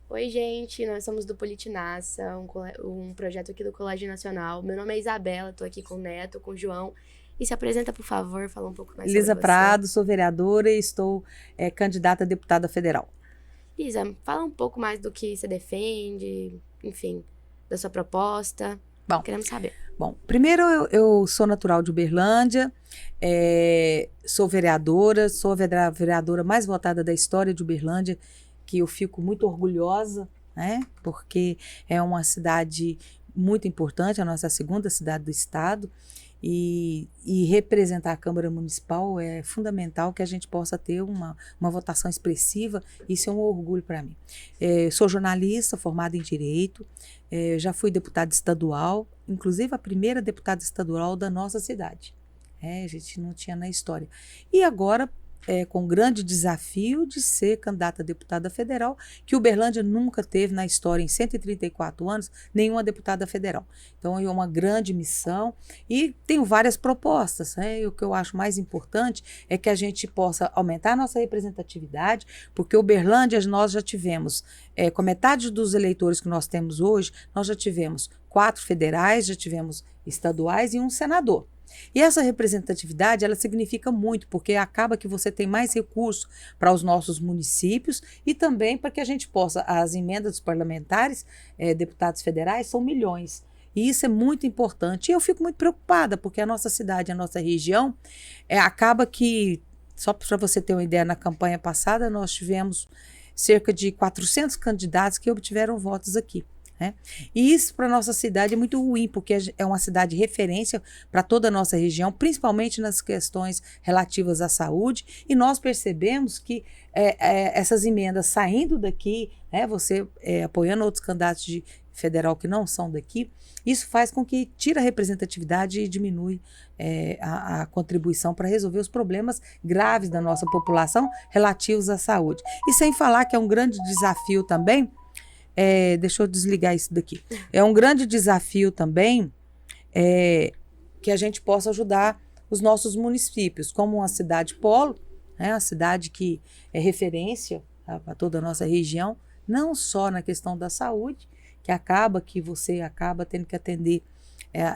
Oi, gente, nós somos do Politinaça, um projeto aqui do Colégio Nacional. Meu nome é Isabela, tô aqui com o Neto, com o João. E se apresenta, por favor, fala um pouco mais sobre Lisa você. Prado, sou vereadora e estou candidata a deputada federal. Lisa, fala um pouco mais do que você defende, enfim, da sua proposta. Bom, Queremos saber. primeiro eu sou natural de Uberlândia, sou vereadora, sou a vereadora mais votada da história de Uberlândia, que eu fico muito orgulhosa, né? Porque é uma cidade muito importante, a nossa segunda cidade do estado. E representar a Câmara Municipal é fundamental que a gente possa ter uma votação expressiva. Isso é um orgulho para mim. Sou jornalista, formada em Direito, já fui deputada estadual, inclusive a primeira deputada estadual da nossa cidade. A gente não tinha na história. E agora, com o grande desafio de ser candidata a deputada federal, que Uberlândia nunca teve na história, em 134 anos, nenhuma deputada federal. Então, é uma grande missão e tenho várias propostas. E o que eu acho mais importante é que a gente possa aumentar a nossa representatividade, porque Uberlândia nós já tivemos, com metade dos eleitores que nós temos hoje, nós já tivemos 4 federais, já tivemos estaduais e um senador. E essa representatividade, ela significa muito, porque acaba que você tem mais recursos para os nossos municípios e também para que a gente possa, as emendas dos parlamentares, deputados federais, são milhões. E isso é muito importante. E eu fico muito preocupada, porque a nossa cidade, a nossa região, acaba que, só para você ter uma ideia, na campanha passada nós tivemos cerca de 400 candidatos que obtiveram votos aqui. E isso para a nossa cidade é muito ruim, porque é uma cidade de referência para toda a nossa região, principalmente nas questões relativas à saúde, e nós percebemos que essas emendas saindo daqui, você apoiando outros candidatos de federal que não são daqui, isso faz com que tire a representatividade e diminui a contribuição para resolver os problemas graves da nossa população relativos à saúde. E sem falar que é um grande desafio também. Deixa eu desligar isso daqui. É um grande desafio também que a gente possa ajudar os nossos municípios, como uma cidade polo, uma cidade que é referência para toda a nossa região, não só na questão da saúde, que você acaba tendo que atender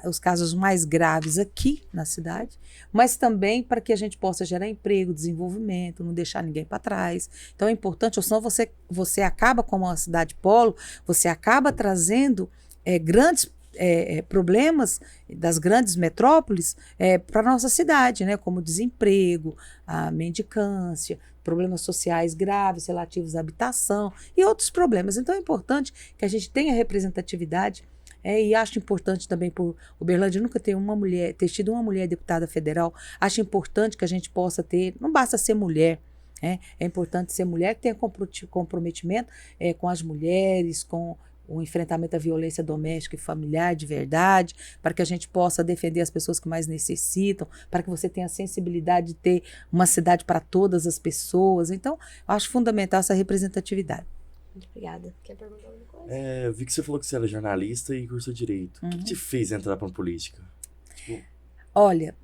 os casos mais graves aqui na cidade, mas também para que a gente possa gerar emprego, desenvolvimento, não deixar ninguém para trás. Então é importante, ou senão você acaba como uma cidade polo, você acaba trazendo grandes problemas das grandes metrópoles para a nossa cidade, né? Como desemprego, a mendicância, problemas sociais graves relativos à habitação e outros problemas. Então é importante que a gente tenha representatividade. E acho importante também, por Uberlândia nunca ter tido uma mulher deputada federal, acho importante que a gente possa ter, não basta ser mulher, é importante ser mulher que tenha comprometimento com as mulheres, com o enfrentamento à violência doméstica e familiar de verdade, para que a gente possa defender as pessoas que mais necessitam, para que você tenha a sensibilidade de ter uma cidade para todas as pessoas. Então, eu acho fundamental essa representatividade. Muito obrigada. Quer perguntar alguma coisa? Eu vi que você falou que você era jornalista e cursou Direito. O que te fez entrar pra política? Tipo, Olha,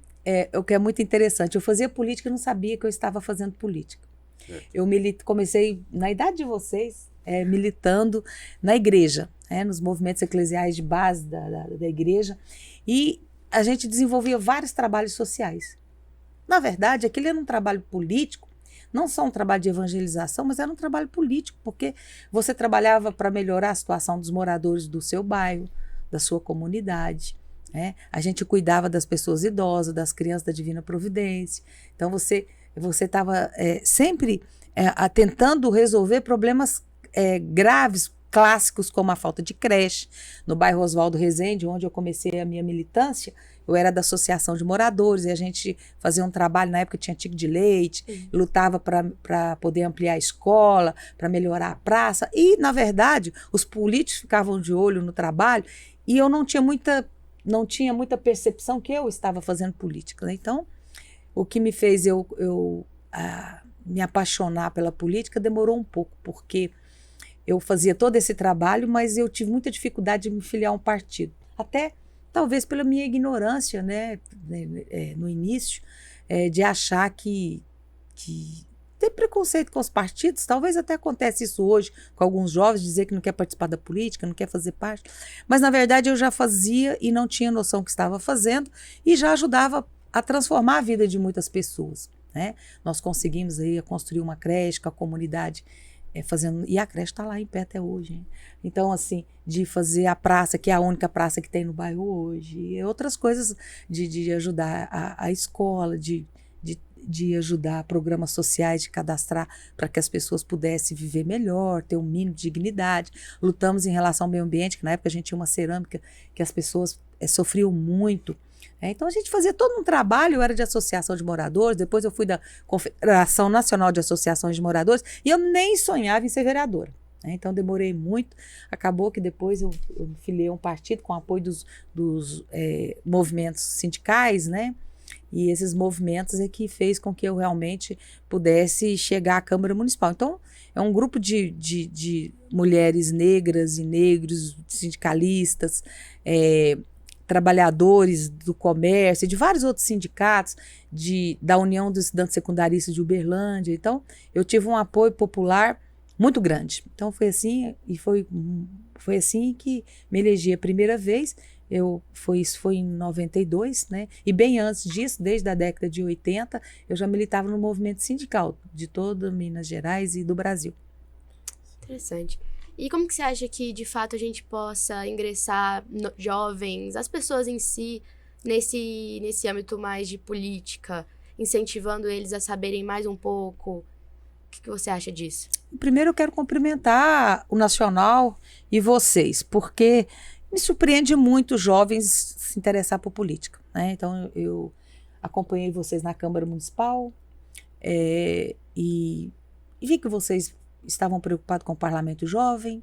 o que é muito interessante, eu fazia política e não sabia que eu estava fazendo política. certo. Eu comecei, na idade de vocês, militando na igreja, nos movimentos eclesiais de base da igreja, e a gente desenvolvia vários trabalhos sociais. Na verdade, aquele era um trabalho político, não só um trabalho de evangelização, mas era um trabalho político, porque você trabalhava para melhorar a situação dos moradores do seu bairro, da sua comunidade. A gente cuidava das pessoas idosas, das crianças da Divina Providência. Então, você estava sempre tentando resolver problemas graves, clássicos, como a falta de creche. No bairro Oswaldo Rezende, onde eu comecei a minha militância, eu era da associação de moradores e a gente fazia um trabalho, na época tinha tigre de leite, lutava para poder ampliar a escola, para melhorar a praça. E, na verdade, os políticos ficavam de olho no trabalho e eu não tinha muita percepção que eu estava fazendo política. Então, o que me fez eu me apaixonar pela política demorou um pouco, porque eu fazia todo esse trabalho, mas eu tive muita dificuldade de me filiar a um partido. Até talvez pela minha ignorância, né, no início, de achar que tem preconceito com os partidos, talvez até acontece isso hoje com alguns jovens, dizer que não quer participar da política, não quer fazer parte, mas na verdade eu já fazia e não tinha noção que estava fazendo e já ajudava a transformar a vida de muitas pessoas, né? Nós conseguimos aí construir uma creche com a comunidade fazendo, e a creche está lá em pé até hoje, hein? Então, assim, de fazer a praça, que é a única praça que tem no bairro hoje, e outras coisas de ajudar a escola, de ajudar programas sociais, de cadastrar para que as pessoas pudessem viver melhor, ter um mínimo de dignidade. Lutamos em relação ao meio ambiente, que na época a gente tinha uma cerâmica que as pessoas sofriam muito. Então a gente fazia todo um trabalho, eu era de associação de moradores, depois eu fui da Confederação Nacional de Associações de Moradores, e eu nem sonhava em ser vereadora. Então demorei muito, acabou que depois eu filiei um partido com apoio dos movimentos sindicais, né? E esses movimentos é que fez com que eu realmente pudesse chegar à Câmara Municipal. Então, é um grupo de mulheres negras e negros, sindicalistas, trabalhadores do comércio, de vários outros sindicatos, da União dos Estudantes Secundaristas de Uberlândia. Então, eu tive um apoio popular muito grande. Então, foi assim, e foi assim que me elegi a primeira vez. Isso foi em 92, né? E bem antes disso, desde a década de 80, eu já militava no movimento sindical de toda Minas Gerais e do Brasil. Interessante. E como que você acha que, de fato, a gente possa ingressar jovens, as pessoas em si, nesse âmbito mais de política, incentivando eles a saberem mais um pouco? O que você acha disso? Primeiro, eu quero cumprimentar o Nacional e vocês, porque me surpreende muito os jovens se interessar por política, né? Então, eu acompanhei vocês na Câmara Municipal e vi que vocês estavam preocupados com o Parlamento Jovem,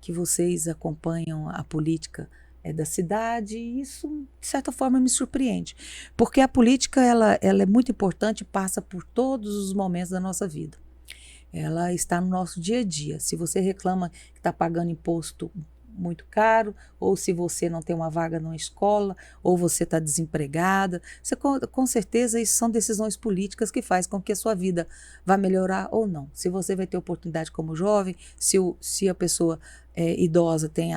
que vocês acompanham a política da cidade, e isso, de certa forma, me surpreende, porque a política ela é muito importante e passa por todos os momentos da nossa vida. Ela está no nosso dia a dia. Se você reclama que está pagando imposto muito caro, ou se você não tem uma vaga numa escola, ou você está desempregada, com certeza isso são decisões políticas que fazem com que a sua vida vá melhorar ou não. Se você vai ter oportunidade como jovem, se a pessoa idosa tem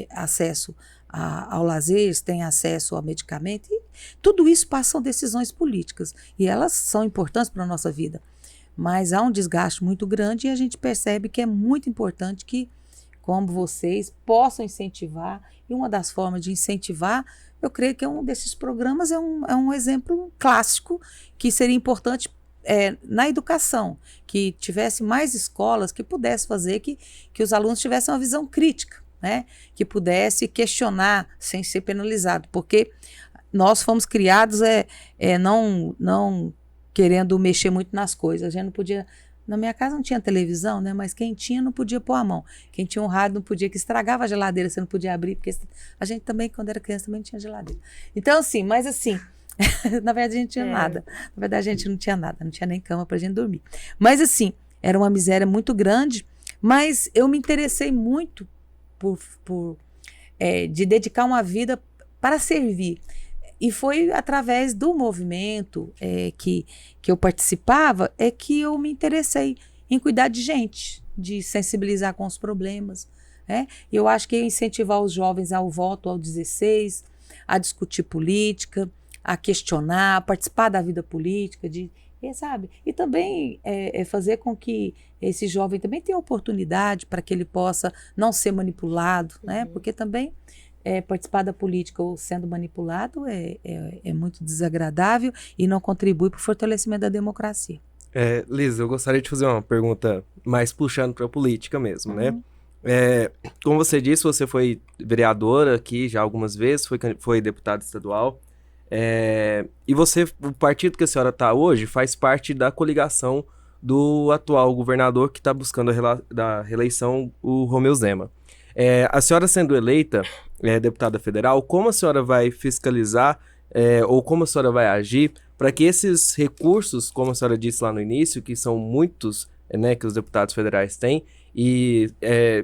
acesso ao lazer, tem acesso ao medicamento, e tudo isso passam decisões políticas, e elas são importantes para a nossa vida. Mas há um desgaste muito grande e a gente percebe que é muito importante que, como vocês, possam incentivar. E uma das formas de incentivar, eu creio que um desses programas é um exemplo clássico que seria importante na educação, que tivesse mais escolas que pudessem fazer que os alunos tivessem uma visão crítica, né? Que pudesse questionar sem ser penalizado, porque nós fomos criados não querendo mexer muito nas coisas. A gente não podia... Na minha casa não tinha televisão, né? Mas quem tinha não podia pôr a mão. Quem tinha um rádio não podia, que estragava a geladeira, você não podia abrir, porque a gente também, quando era criança, também não tinha geladeira. Então, assim, mas assim, na verdade a gente não tinha nada. Na verdade a gente não tinha nada, não tinha nem cama pra gente dormir. Mas assim, era uma miséria muito grande, mas eu me interessei muito de dedicar uma vida para servir. E foi através do movimento que eu participava que eu me interessei em cuidar de gente, de sensibilizar com os problemas. Eu acho que incentivar os jovens ao voto aos 16, a discutir política, a questionar, a participar da vida política, sabe? E também fazer com que esse jovem também tenha oportunidade para que ele possa não ser manipulado, né? Porque também... participar da política ou sendo manipulado é muito desagradável e não contribui para o fortalecimento da democracia. Liz, eu gostaria de fazer uma pergunta mais puxando para a política mesmo, né? Como você disse, você foi vereadora aqui já algumas vezes, foi deputada estadual, e o partido que a senhora está hoje faz parte da coligação do atual governador que está buscando a reeleição, o Romeu Zema. A senhora sendo eleita deputada federal, como a senhora vai fiscalizar ou como a senhora vai agir para que esses recursos, como a senhora disse lá no início, que são muitos, né, que os deputados federais têm, e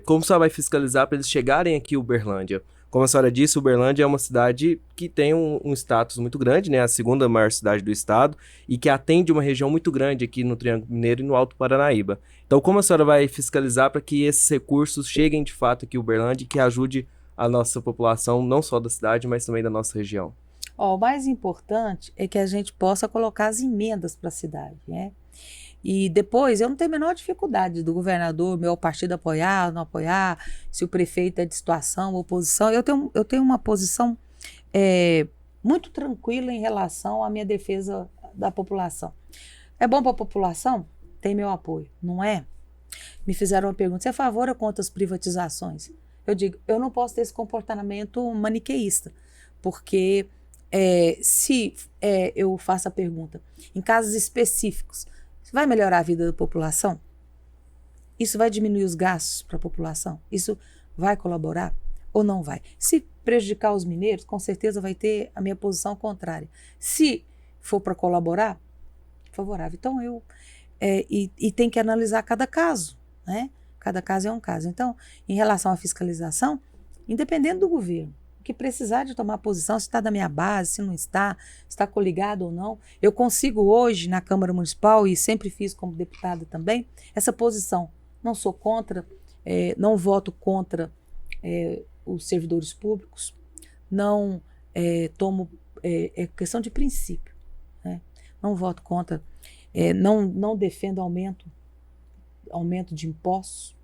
como a senhora vai fiscalizar para eles chegarem aqui em Uberlândia? Como a senhora disse, Uberlândia é uma cidade que tem um status muito grande, né? A segunda maior cidade do estado e que atende uma região muito grande aqui no Triângulo Mineiro e no Alto Paranaíba. Então, como a senhora vai fiscalizar para que esses recursos cheguem de fato aqui em Uberlândia e que ajude a nossa população, não só da cidade, mas também da nossa região? Ó, o mais importante é que a gente possa colocar as emendas para a cidade, né? E depois, eu não tenho a menor dificuldade do governador, meu partido apoiar, não apoiar, se o prefeito é de situação, oposição. Eu tenho uma posição muito tranquila em relação à minha defesa da população. É bom para a população? Tem meu apoio, não é? Me fizeram uma pergunta, você é a favor ou contra as privatizações? Eu digo, eu não posso ter esse comportamento maniqueísta, porque se eu faço a pergunta, em casos específicos, vai melhorar a vida da população? Isso vai diminuir os gastos para a população? Isso vai colaborar ou não vai? Se prejudicar os mineiros, com certeza vai ter a minha posição contrária. Se for para colaborar, favorável. Então e tem que analisar cada caso, né? Cada caso é um caso. Então, em relação à fiscalização, independente do governo, o que precisar de tomar posição, se está da minha base, se não está, se está coligado ou não. Eu consigo hoje, na Câmara Municipal, e sempre fiz como deputada também, essa posição. Não sou contra, não voto contra os servidores públicos, não tomo, questão de princípio, né? Não voto contra, não defendo aumento de impostos,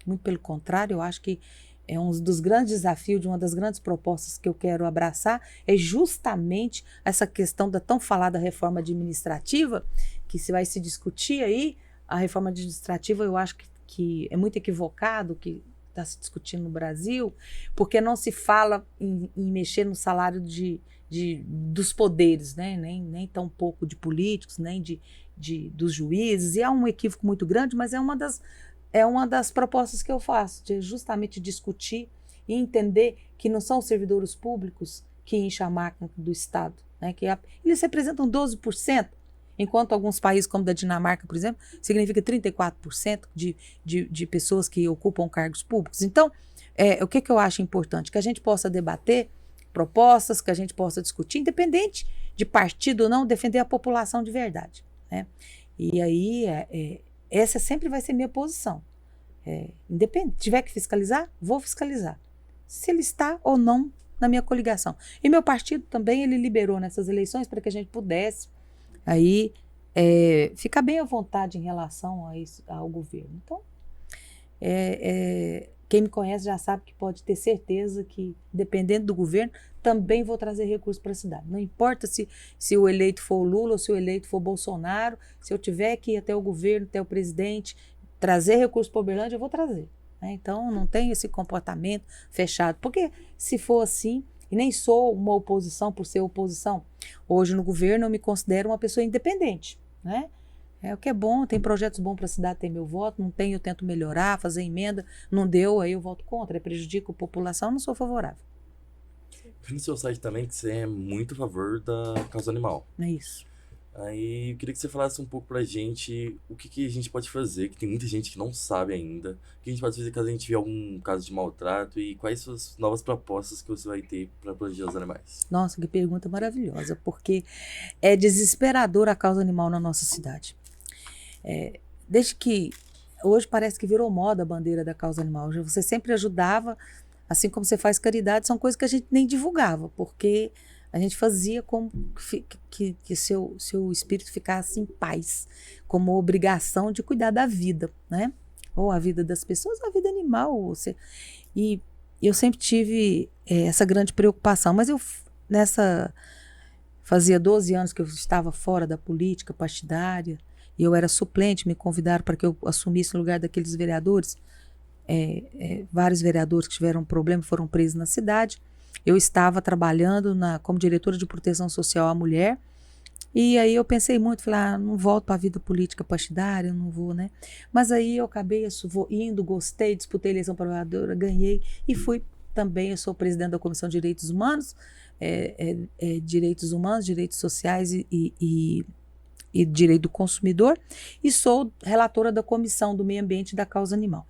muito pelo contrário, eu acho que é um dos grandes desafios, de uma das grandes propostas que eu quero abraçar, é justamente essa questão da tão falada reforma administrativa, que se vai se discutir aí, a reforma administrativa eu acho que é muito equivocado, que está se discutindo no Brasil, porque não se fala em mexer no salário dos poderes, né? Nem tão pouco de políticos, nem dos juízes, e há um equívoco muito grande, mas é uma das propostas que eu faço, de justamente discutir e entender que não são os servidores públicos que enchem a máquina do Estado, né? Eles representam 12%, enquanto alguns países, como da Dinamarca, por exemplo, significa 34% de pessoas que ocupam cargos públicos. Então, o que eu acho importante? Que a gente possa debater propostas, que a gente possa discutir, independente de partido ou não, defender a população de verdade, né? E aí, essa sempre vai ser minha posição. Independente. Tiver que fiscalizar, vou fiscalizar. Se ele está ou não na minha coligação. E meu partido também, ele liberou nessas eleições para que a gente pudesse aí ficar bem à vontade em relação a isso, ao governo. Então, quem me conhece já sabe que pode ter certeza que, dependendo do governo, também vou trazer recursos para a cidade. Não importa se o eleito for o Lula ou se o eleito for o Bolsonaro, se eu tiver que ir até o governo, até o presidente, trazer recursos para Uberlândia, eu vou trazer, né? Então, não tenho esse comportamento fechado. Porque se for assim, e nem sou uma oposição por ser oposição, hoje no governo eu me considero uma pessoa independente, né? O que é bom, tem projetos bons para a cidade, tem meu voto, não tem, eu tento melhorar, fazer emenda, não deu, aí eu voto contra, prejudica a população, não sou favorável. Vi no seu site também que você é muito a favor da causa animal. É isso. Aí eu queria que você falasse um pouco pra gente o que a gente pode fazer, que tem muita gente que não sabe ainda. O que a gente pode fazer caso a gente tiver algum caso de maltrato e quais são as novas propostas que você vai ter para proteger os animais? Nossa, que pergunta maravilhosa, porque é desesperadora a causa animal na nossa cidade. Desde que hoje parece que virou moda a bandeira da causa animal. Você sempre ajudava, assim como você faz caridade, são coisas que a gente nem divulgava, porque a gente fazia como que seu espírito ficasse em paz, como obrigação de cuidar da vida, né? Ou a vida das pessoas, ou a vida animal. E eu sempre tive essa grande preocupação, mas fazia 12 anos que eu estava fora da política partidária, e eu era suplente, me convidaram para que eu assumisse o lugar daqueles vereadores, vários vereadores que tiveram problema e foram presos na cidade. Eu estava trabalhando como diretora de proteção social à mulher, e aí eu pensei muito, falei, não volto para a vida política partidária, não vou, né? Mas aí eu acabei indo, gostei, disputei a eleição para vereadora, ganhei, e fui também, eu sou presidente da Comissão de Direitos Humanos, Direitos Sociais e Direito do Consumidor, e sou relatora da Comissão do Meio Ambiente e da Causa Animal.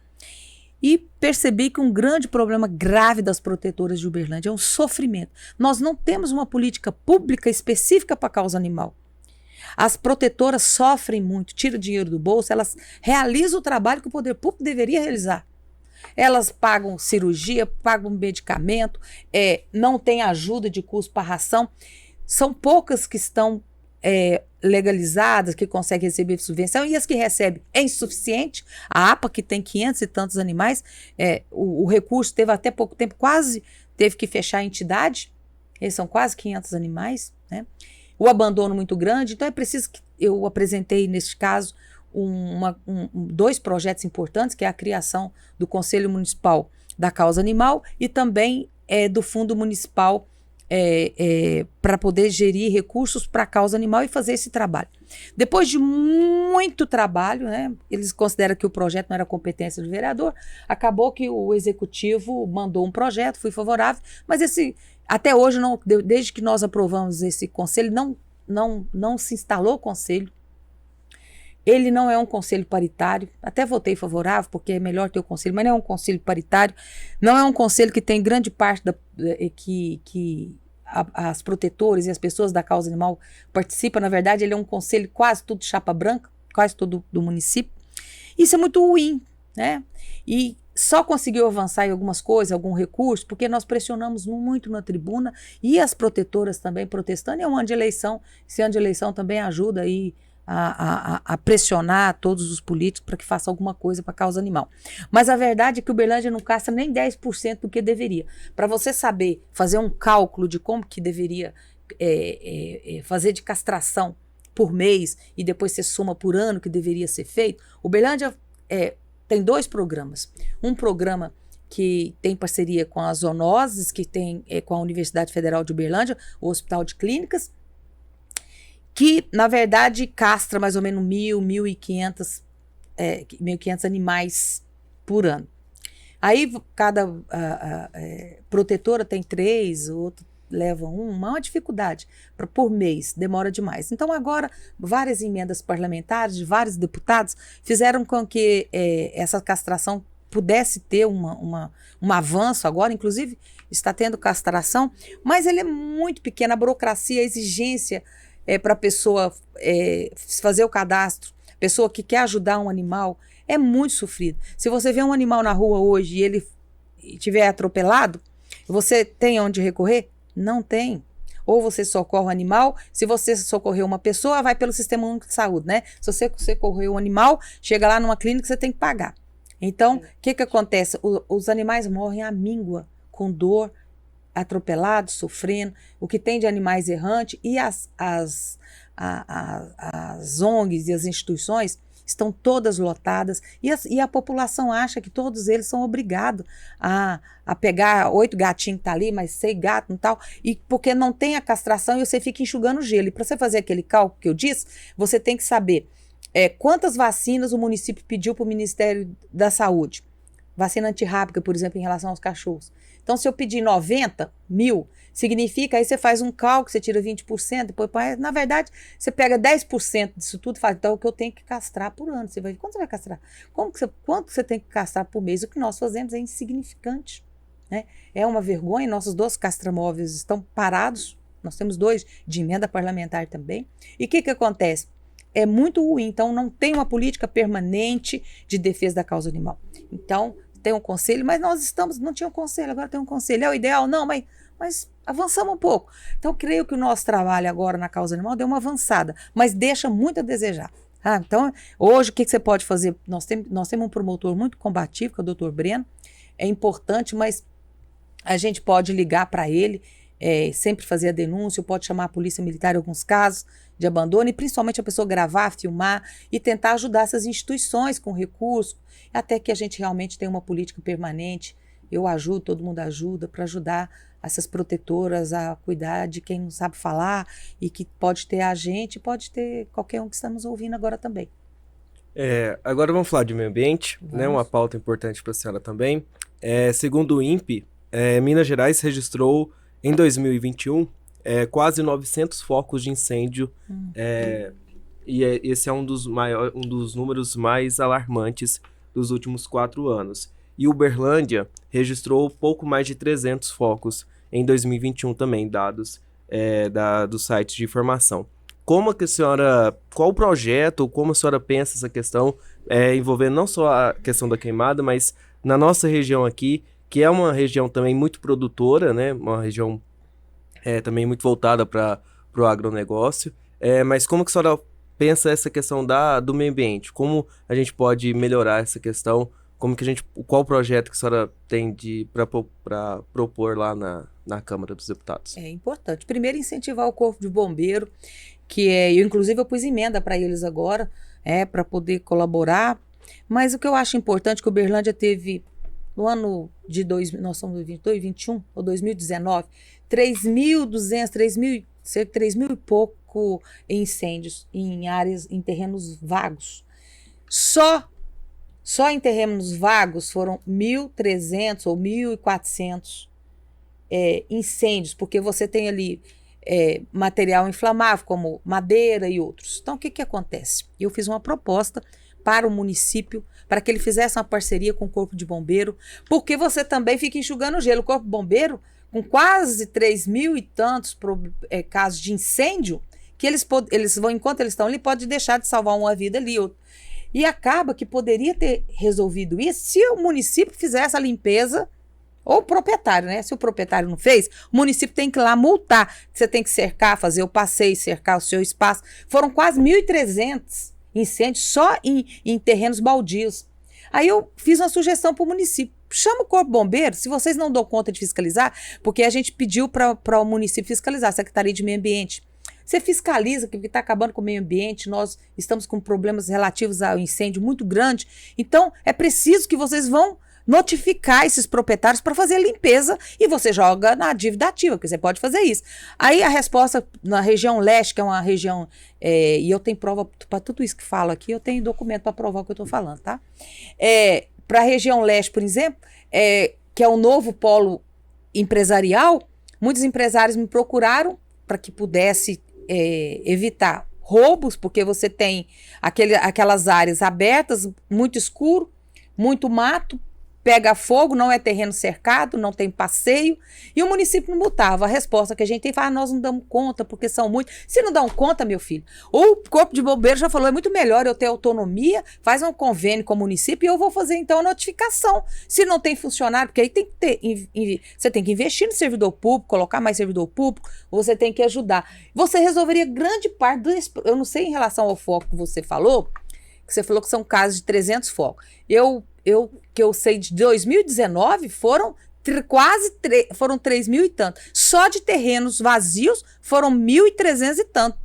e percebi que um grande problema grave das protetoras de Uberlândia é o sofrimento. Nós não temos uma política pública específica para a causa animal. As protetoras sofrem muito, tiram dinheiro do bolso, elas realizam o trabalho que o poder público deveria realizar. Elas pagam cirurgia, pagam medicamento, não tem ajuda de custo para ração. São poucas que estão legalizadas, que conseguem receber subvenção, e as que recebem é insuficiente. A APA, que tem 500 e tantos animais, o recurso teve até pouco tempo, quase teve que fechar a entidade. Eles são quase 500 animais, né? O abandono muito grande, então é preciso que eu apresentei, neste caso, dois projetos importantes, que é a criação do Conselho Municipal da Causa Animal e também do Fundo Municipal para poder gerir recursos para a causa animal e fazer esse trabalho. Depois de muito trabalho, né, eles consideram que o projeto não era competência do vereador, acabou que o executivo mandou um projeto, fui favorável, mas até hoje, desde que nós aprovamos esse conselho, não se instalou o conselho. Ele não é um conselho paritário, até votei favorável, porque é melhor ter o conselho, mas não é um conselho paritário, não é um conselho que tem grande parte as protetoras e as pessoas da causa animal participam. Na verdade, ele é um conselho quase tudo chapa branca, quase todo do município. Isso é muito ruim, né? E só conseguiu avançar em algumas coisas, algum recurso, porque nós pressionamos muito na tribuna e as protetoras também protestando. É um ano de eleição, esse ano de eleição também ajuda aí a pressionar todos os políticos para que façam alguma coisa para a causa animal. Mas a verdade é que Uberlândia não castra nem 10% do que deveria. Para você saber fazer um cálculo de como que deveria fazer de castração por mês e depois você soma por ano que deveria ser feito, Uberlândia tem 2 programas. Um programa que tem parceria com as zoonoses, que tem com a Universidade Federal de Uberlândia, o Hospital de Clínicas, que, na verdade, castra mais ou menos 1.500 animais por ano. Aí, cada protetora tem 3, outro leva 1, uma dificuldade por mês, demora demais. Então, agora, várias emendas parlamentares de vários deputados fizeram com que essa castração pudesse ter um avanço agora, inclusive está tendo castração, mas ele é muito pequeno, a burocracia, a exigência para a pessoa fazer o cadastro, pessoa que quer ajudar um animal, é muito sofrido. Se você vê um animal na rua hoje e ele estiver atropelado, você tem onde recorrer? Não tem. Ou você socorre o animal, se você socorrer uma pessoa, vai pelo Sistema Único de Saúde, né? Se você socorrer um animal, chega lá numa clínica, você tem que pagar. Então, o que acontece? Os animais morrem à míngua, com dor, atropelados, sofrendo, o que tem de animais errantes, e as ONGs e as instituições estão todas lotadas, e a população acha que todos eles são obrigados a pegar 8 gatinhos que estão ali, mas 6 gatos e tal, e porque não tem a castração e você fica enxugando gelo. E para você fazer aquele cálculo que eu disse, você tem que saber quantas vacinas o município pediu para o Ministério da Saúde. Vacina antirrábica, por exemplo, em relação aos cachorros. Então, se eu pedir 90 mil, significa, aí você faz um cálculo, você tira 20%, depois, na verdade, você pega 10% disso tudo e fala, então, o que eu tenho que castrar por ano. Você vai ver, quanto você vai castrar? Quanto você tem que castrar por mês? O que nós fazemos é insignificante, né? É uma vergonha, nossos 2 castramóveis estão parados, nós temos 2 de emenda parlamentar também. E o que acontece? É muito ruim, então não tem uma política permanente de defesa da causa animal. Então, tem um conselho, mas não tinha um conselho, agora tem um conselho. É o ideal? Não, mas avançamos um pouco. Então, creio que o nosso trabalho agora na causa animal deu uma avançada, mas deixa muito a desejar. Então, hoje, o que você pode fazer? Nós temos um promotor muito combativo, que é o Dr. Breno, é importante, mas a gente pode ligar para ele, sempre fazer a denúncia, pode chamar a polícia militar em alguns casos de abandono, e principalmente a pessoa gravar, filmar e tentar ajudar essas instituições com recursos, até que a gente realmente tenha uma política permanente. Eu ajudo, todo mundo ajuda, para ajudar essas protetoras a cuidar de quem não sabe falar, e que pode ter a gente, pode ter qualquer um que está nos ouvindo agora também. Agora vamos falar de meio ambiente, né? Uma pauta importante para a senhora também. Segundo o INPE, Minas Gerais registrou em 2021 quase 900 focos de incêndio, esse é um dos números mais alarmantes dos últimos 4 anos. e Uberlândia registrou pouco mais de 300 focos em 2021 também, dados dos sites de informação. Como que a senhora, qual o projeto, como a senhora pensa essa questão, envolvendo não só a questão da queimada, mas na nossa região aqui, que é uma região também muito produtora, né? Uma região também muito voltada para o agronegócio, mas como que a senhora pensa essa questão do meio ambiente? Como a gente pode melhorar essa questão? Qual o projeto que a senhora tem para propor lá na Câmara dos Deputados? É importante. Primeiro, incentivar o Corpo de Bombeiro, inclusive eu pus emenda para eles agora, para poder colaborar. Mas o que eu acho importante que o Uberlândia teve no ano de nós somos 2021 ou 2019, 3.200, cerca de 3.000 e pouco incêndios em terrenos vagos. Só em terrenos vagos foram 1.300 ou 1.400 incêndios, porque você tem ali material inflamável, como madeira e outros. Então, o que acontece? Eu fiz uma proposta para o município, para que ele fizesse uma parceria com o Corpo de Bombeiro, porque você também fica enxugando gelo. O Corpo de Bombeiro, com quase 3.000 e tantos casos de incêndio, que eles vão, enquanto eles estão ali, pode deixar de salvar uma vida ali. E acaba que poderia ter resolvido isso se o município fizesse a limpeza, ou o proprietário, né? Se o proprietário não fez, o município tem que ir lá multar. Você tem que cercar, fazer o passeio, cercar o seu espaço. Foram quase 1.300 incêndios só em terrenos baldios. Aí eu fiz uma sugestão para o município. Chama o Corpo Bombeiro, se vocês não dão conta de fiscalizar, porque a gente pediu para o município fiscalizar, a Secretaria de Meio Ambiente. Você fiscaliza, porque está acabando com o meio ambiente, nós estamos com problemas relativos ao incêndio muito grande. Então, é preciso que vocês vão notificar esses proprietários para fazer a limpeza e você joga na dívida ativa, porque você pode fazer isso. Aí a resposta na região leste, que é uma região, e eu tenho prova para tudo isso que falo aqui, eu tenho documento para provar o que eu estou falando, tá? Para a região leste, por exemplo, que é o novo polo empresarial, muitos empresários me procuraram para que pudesse evitar roubos, porque você tem aquelas áreas abertas, muito escuro, muito mato, pega fogo, não é terreno cercado, não tem passeio, e o município não multava. A resposta que a gente tem fala, nós não damos conta, porque são muitos. Se não dão conta, meu filho, o Corpo de Bombeiro já falou, é muito melhor eu ter autonomia, faz um convênio com o município e eu vou fazer então a notificação. Se não tem funcionário, porque aí tem que ter, você tem que investir no servidor público, colocar mais servidor público, você tem que ajudar. Você resolveria grande parte eu não sei em relação ao foco que você falou que são casos de 300 focos. Que eu sei de 2019 foram 3.000 e tanto. Só de terrenos vazios foram 1.300 e tanto.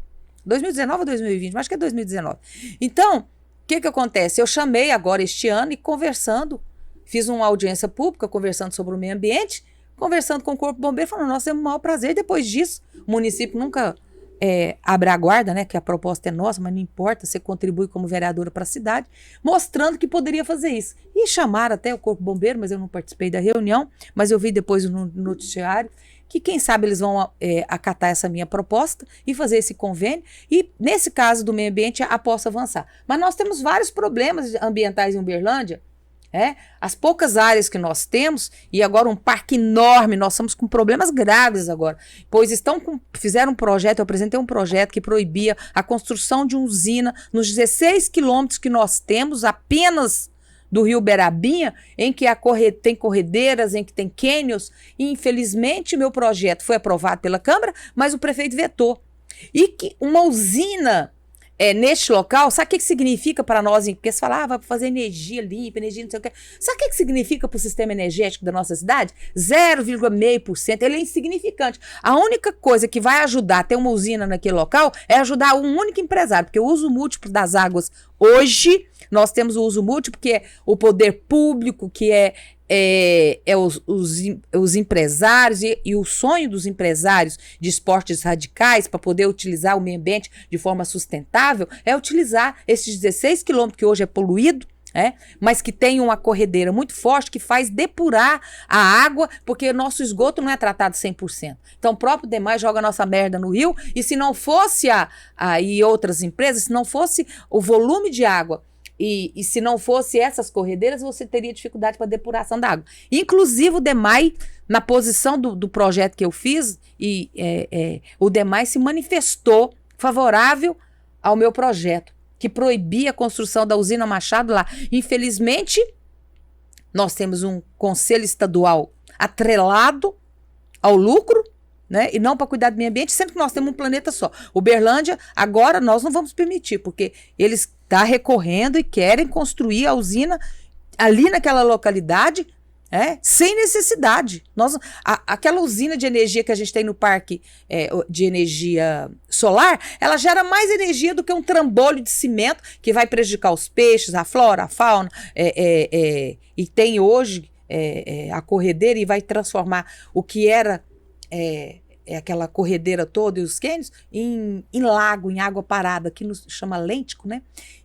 2019 ou 2020? Mas acho que é 2019. Então, o que acontece? Eu chamei agora este ano e fiz uma audiência pública conversando sobre o meio ambiente, conversando com o Corpo de Bombeiro, falando, nós temos o maior prazer. Depois disso, o município nunca abre a guarda, né, que a proposta é nossa, mas não importa, você contribui como vereadora para a cidade, mostrando que poderia fazer isso. E chamaram até o Corpo Bombeiro, mas eu não participei da reunião, mas eu vi depois no noticiário que quem sabe eles vão acatar essa minha proposta e fazer esse convênio, e nesse caso do meio ambiente possa avançar. Mas nós temos vários problemas ambientais em Uberlândia, as poucas áreas que nós temos, e agora um parque enorme, nós estamos com problemas graves agora, pois fizeram um projeto, eu apresentei um projeto que proibia a construção de uma usina nos 16 quilômetros que nós temos apenas do Rio Berabinha, em que tem corredeiras, em que tem cânions, e infelizmente meu projeto foi aprovado pela Câmara, mas o prefeito vetou. E que uma usina neste local, sabe o que significa para nós? Porque você fala, vai fazer energia limpa, energia não sei o quê. Sabe o que significa para o sistema energético da nossa cidade? 0,5%, ele é insignificante. A única coisa que vai ajudar a ter uma usina naquele local é ajudar um único empresário, porque o uso múltiplo das águas hoje, nós temos o uso múltiplo, que é o poder público, que os empresários e o sonho dos empresários de esportes radicais para poder utilizar o meio ambiente de forma sustentável é utilizar esses 16 quilômetros que hoje é poluído, mas que tem uma corredeira muito forte que faz depurar a água, porque nosso esgoto não é tratado 100%. Então o próprio DEMAI joga a nossa merda no rio, e se não fosse e outras empresas, se não fosse o volume de água E se não fosse essas corredeiras, você teria dificuldade para depuração da água. Inclusive, o DEMAI, na posição do projeto que eu fiz, o DEMAI se manifestou favorável ao meu projeto, que proibia a construção da usina Machado lá. Infelizmente, nós temos um conselho estadual atrelado ao lucro, né? E não para cuidar do meio ambiente, sendo que nós temos um planeta só. Uberlândia, agora nós não vamos permitir, porque eles estão recorrendo e querem construir a usina ali naquela localidade, sem necessidade. Aquela usina de energia que a gente tem no parque de energia solar, ela gera mais energia do que um trambolho de cimento que vai prejudicar os peixes, a flora, a fauna, e tem hoje a corredeira e vai transformar o que era aquela corredeira toda e os cânions em lago, em água parada, que nos chama lêntico, né?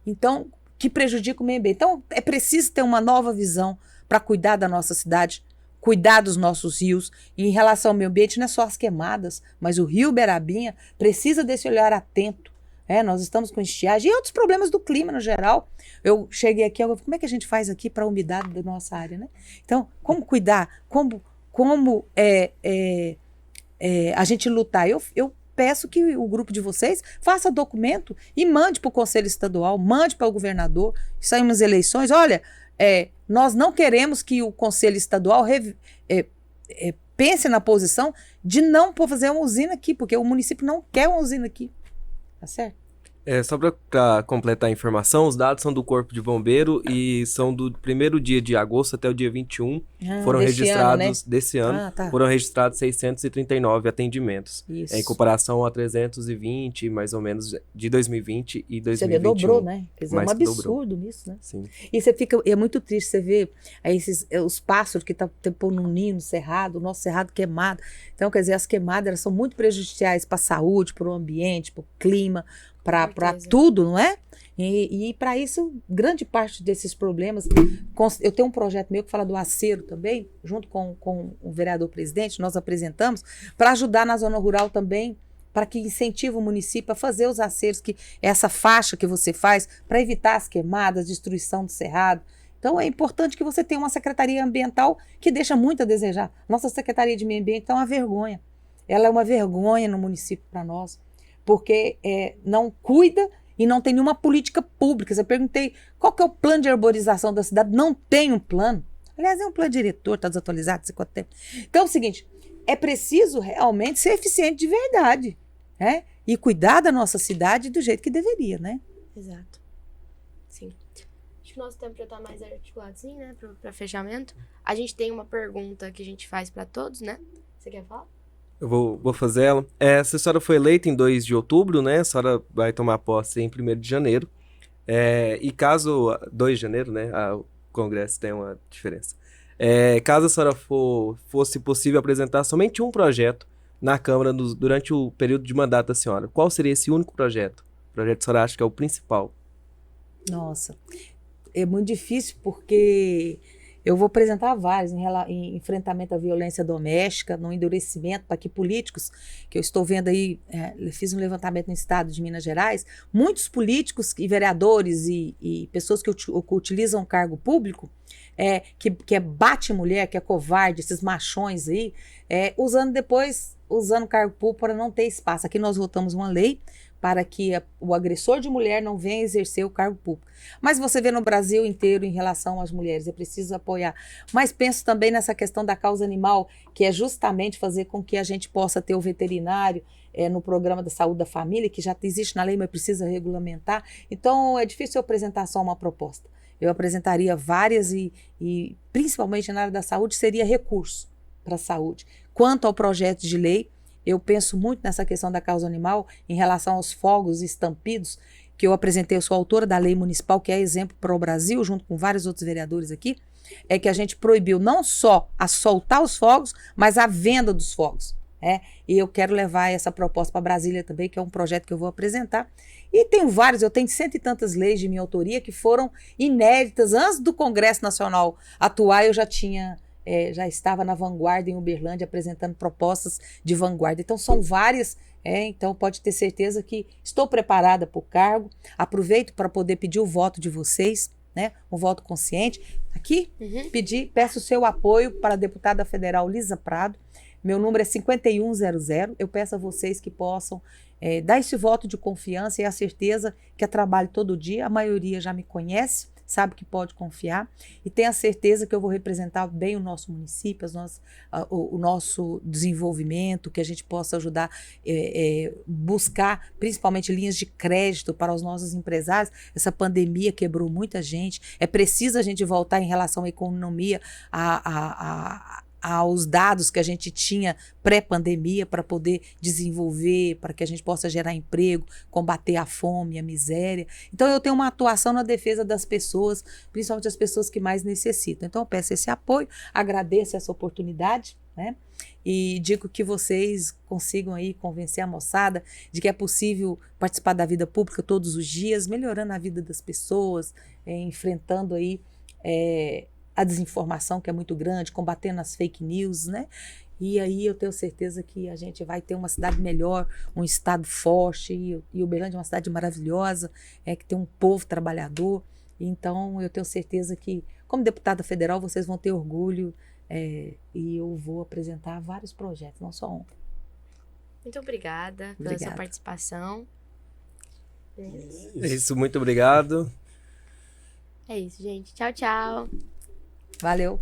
Então, que prejudica o meio ambiente. Então, é preciso ter uma nova visão para cuidar da nossa cidade, cuidar dos nossos rios. E em relação ao meio ambiente, não é só as queimadas, mas o rio Berabinha precisa desse olhar atento. Nós estamos com estiagem e outros problemas do clima no geral. Eu cheguei aqui, como é que a gente faz aqui para a umidade da nossa área, né? Então, como cuidar? Como a gente lutar? Eu peço que o grupo de vocês faça documento e mande para o Conselho Estadual, mande para o governador. Saímos eleições, olha, nós não queremos que o Conselho Estadual pense na posição de não fazer uma usina aqui, porque o município não quer uma usina aqui. Tá certo? Só para completar a informação, os dados são do Corpo de Bombeiro e são do primeiro dia de agosto até o dia 21. Foram registrados, desse ano, tá. Foram registrados 639 atendimentos. Isso. Em comparação a 320, mais ou menos, de 2020 e 2021. Você vê, dobrou, né? Quer dizer, é um Mais que dobrou. absurdo nisso, né? Sim. E você fica, é muito triste você ver os pássaros que estão pondo um ninho no cerrado, o nosso cerrado queimado. Então, quer dizer, as queimadas elas são muito prejudiciais para a saúde, para o ambiente, para o clima, para tudo, não é? E para isso, grande parte desses problemas... Eu tenho um projeto meu que fala do acero também, junto com o vereador presidente, nós apresentamos, para ajudar na zona rural também, para que incentive o município a fazer os aceros, essa faixa que você faz, para evitar as queimadas, destruição do cerrado. Então, é importante que você tenha uma secretaria ambiental que deixa muito a desejar. Nossa Secretaria de Meio Ambiente é uma vergonha. Ela é uma vergonha no município para nós, porque não cuida e não tem nenhuma política pública. Eu perguntei qual que é o plano de arborização da cidade. Não tem um plano. Aliás, é um plano diretor, está desatualizado, não sei quanto tempo. Então é o seguinte, é preciso realmente ser eficiente de verdade, né? E cuidar da nossa cidade do jeito que deveria, né? Exato. Sim. Acho que o nosso tempo já está mais articulado, sim, né? Para fechamento. A gente tem uma pergunta que a gente faz para todos, né? Você quer falar? Eu vou fazer ela. Essa senhora foi eleita em 2 de outubro, né? A senhora vai tomar posse em 1º de janeiro. E caso... 2 de janeiro, né? O Congresso tem uma diferença. Caso a senhora fosse possível apresentar somente um projeto na Câmara durante o período de mandato da senhora, qual seria esse único projeto? O projeto que a senhora acha que é o principal? Nossa, é muito difícil porque... Eu vou apresentar vários em enfrentamento à violência doméstica, no endurecimento para que políticos, que eu estou vendo aí, fiz um levantamento no estado de Minas Gerais, muitos políticos e vereadores e pessoas que utilizam o cargo público, que bate mulher, que é covarde, esses machões aí, usando o cargo público para não ter espaço. Aqui nós votamos uma lei para que o agressor de mulher não venha exercer o cargo público. Mas você vê no Brasil inteiro em relação às mulheres, é preciso apoiar. Mas penso também nessa questão da causa animal, que é justamente fazer com que a gente possa ter o veterinário no programa da saúde da família, que já existe na lei, mas precisa regulamentar. Então, é difícil eu apresentar só uma proposta. Eu apresentaria várias e principalmente na área da saúde, seria recurso para a saúde. Quanto ao projeto de lei, eu penso muito nessa questão da causa animal em relação aos fogos e estampidos, que eu apresentei, eu sou autora da lei municipal, que é exemplo para o Brasil, junto com vários outros vereadores aqui, é que a gente proibiu não só a soltar os fogos, mas a venda dos fogos. E eu quero levar essa proposta para Brasília também, que é um projeto que eu vou apresentar. E tenho vários, eu tenho 100 e tantas leis de minha autoria que foram inéditas. Antes do Congresso Nacional atuar, eu já tinha já estava na vanguarda em Uberlândia, apresentando propostas de vanguarda. Então, são várias, então pode ter certeza que estou preparada para o cargo. Aproveito para poder pedir o voto de vocês, né? Um voto consciente. Aqui, peço o seu apoio para a deputada federal Lisa Prado. Meu número é 5100. Eu peço a vocês que possam dar esse voto de confiança e a certeza que eu trabalho todo dia. A maioria já me conhece, sabe que pode confiar e tem a certeza que eu vou representar bem o nosso município, o nosso desenvolvimento, que a gente possa ajudar, buscar principalmente linhas de crédito para os nossos empresários. Essa pandemia quebrou muita gente, é preciso a gente voltar em relação à economia, aos dados que a gente tinha pré-pandemia para poder desenvolver, para que a gente possa gerar emprego, combater a fome, a miséria. Então, eu tenho uma atuação na defesa das pessoas, principalmente as pessoas que mais necessitam. Então, eu peço esse apoio, agradeço essa oportunidade, né? E digo que vocês consigam aí convencer a moçada de que é possível participar da vida pública todos os dias, melhorando a vida das pessoas, enfrentando aí a desinformação, que é muito grande, combatendo as fake news, né? E aí eu tenho certeza que a gente vai ter uma cidade melhor, um estado forte, e Uberlândia é uma cidade maravilhosa, que tem um povo trabalhador. Então eu tenho certeza que, como deputada federal, vocês vão ter orgulho, e eu vou apresentar vários projetos, não só um. Muito obrigada pela sua participação. É isso, muito obrigado. É isso, gente. Tchau, tchau. Valeu.